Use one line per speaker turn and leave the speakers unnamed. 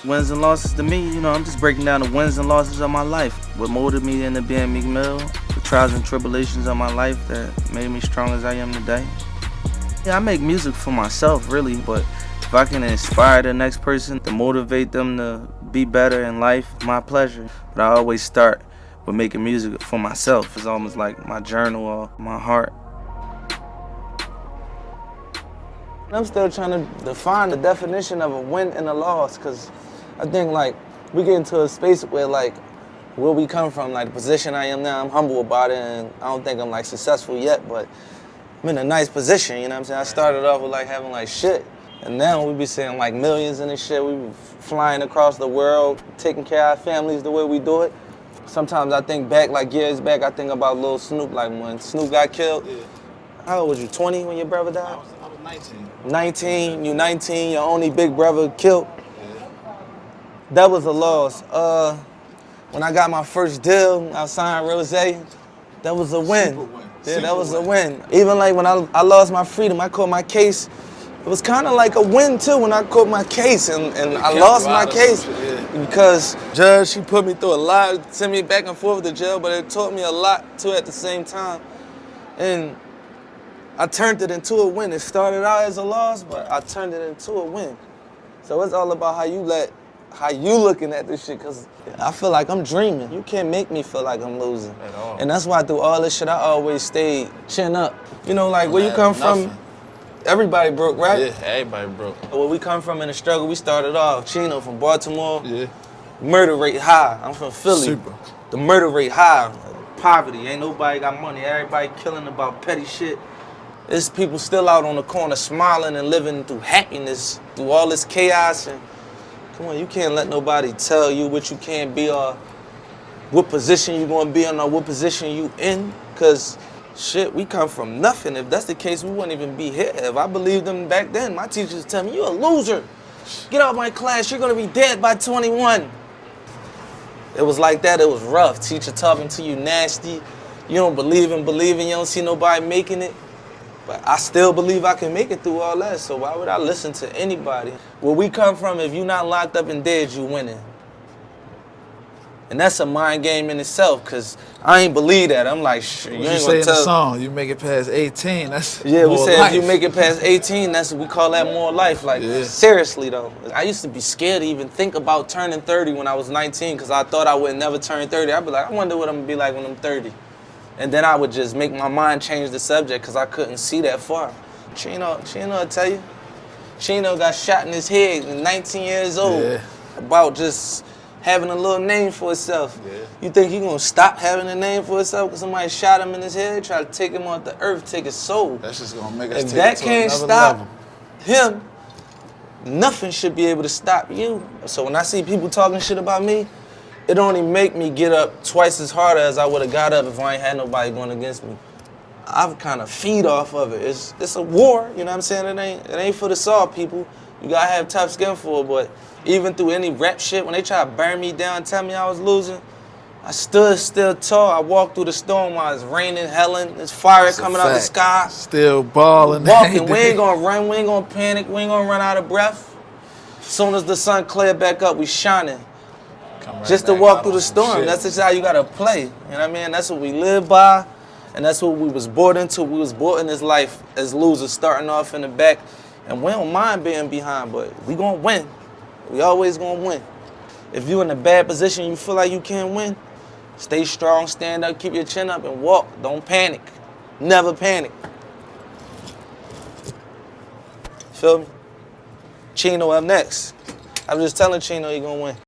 Wins and losses to me, I'm just breaking down the wins and losses of my life. What molded me into being Meekmill, the trials and tribulations of my life that made me strong as I am today. Yeah, I make music for myself, really, but if I can inspire the next person to motivate them to be better in life, my pleasure. But I always start with making music for myself. It's almost like my journal or my heart. I'm still trying to define the definition of a win and a loss, because I think we get into a space where where we come from, the position I am now, I'm humble about it, and I don't think I'm successful yet, but I'm in a nice position, you know what I'm saying? I started off with having shit, and now we be seeing millions in this shit. We be flying across the world, taking care of our families the way we do it. Sometimes I think back, years back, I think about Lil Snoop, when Snoop got killed. Yeah. How old was you, 20 when your brother died?
I was 19.
19, you 19, your only big brother killed.
Yeah.
That was a loss. When I got my first deal, I signed Rose. That was a win.
Super win.
Yeah,
Super
that was a
win.
win. Even when I lost my freedom, I caught my case. It was kind of like a win too when I caught my case and I lost my case because judge, she put me through a lot, sent me back and forth to jail, but it taught me a lot too at the same time. And I turned it into a win. It started out as a loss, but I turned it into a win. So it's all about how you looking at this shit, because I feel like I'm dreaming. You can't make me feel like I'm losing.
At all.
And that's why through all this shit, I always stayed chin up. Where you come from, everybody broke, right?
Yeah, everybody broke.
Where we come from in the struggle, we started off, Chino from Baltimore.
Yeah.
Murder rate high. I'm from Philly.
Super.
The murder rate high. Poverty, ain't nobody got money. Everybody killing about petty shit. There's people still out on the corner smiling and living through happiness, through all this chaos. And come on, you can't let nobody tell you what you can't be or what position you gonna be in or what position you in. Cause shit, we come from nothing. If that's the case, we wouldn't even be here. If I believed them back then, my teachers tell me, you a loser. Get out of my class, you're gonna be dead by 21. It was like that, it was rough. Teacher talking to you nasty. You don't believe in believing, you don't see nobody making it. But I still believe I can make it through all that, so why would I listen to anybody? Where we come from, if you're not locked up and dead, you winning. And that's a mind game in itself, because I ain't believe that. I'm like, shit, you ain't gonna
say
tell.
In the song, you make it past 18, that's
Yeah, we
more
said
life.
if you make it past 18, we call that more life. Seriously though. I used to be scared to even think about turning 30 when I was 19, because I thought I would never turn 30. I'd be like, I wonder what I'm gonna be like when I'm 30. And then I would just make my mind change the subject because I couldn't see that far. Chino will tell you. Chino got shot in his head at 19 years old about just having a little name for himself. Yeah. You think he gonna stop having a name for himself because somebody shot him in his head, try to take him off the earth, take his soul?
That's just gonna make us
if
take
that
it to
can't
another
stop
level.
him, nothing should be able to stop you. So when I see people talking shit about me, it only make me get up twice as hard as I would have got up if I ain't had nobody going against me. I've kind of feed off of it. It's a war, you know what I'm saying? It ain't for the soft people. You gotta have tough skin for it, but even through any rap shit, when they try to burn me down, tell me I was losing, I stood still tall. I walked through the storm while it's raining, helling, there's fire coming out the sky.
Still balling.
Walking, we ain't gonna run, we ain't gonna panic, we ain't gonna run out of breath. As soon as the sun clear back up, we shining. Just to walk through the storm. That's just how you gotta play. You know what I mean? That's what we live by, and that's what we was born into. We was born in this life as losers, starting off in the back, and we don't mind being behind, but we gonna win. We always gonna win. If you in a bad position, you feel like you can't win, stay strong, stand up, keep your chin up, and walk. Don't panic. Never panic. Feel me? Chino up next. I was just telling Chino he gonna win.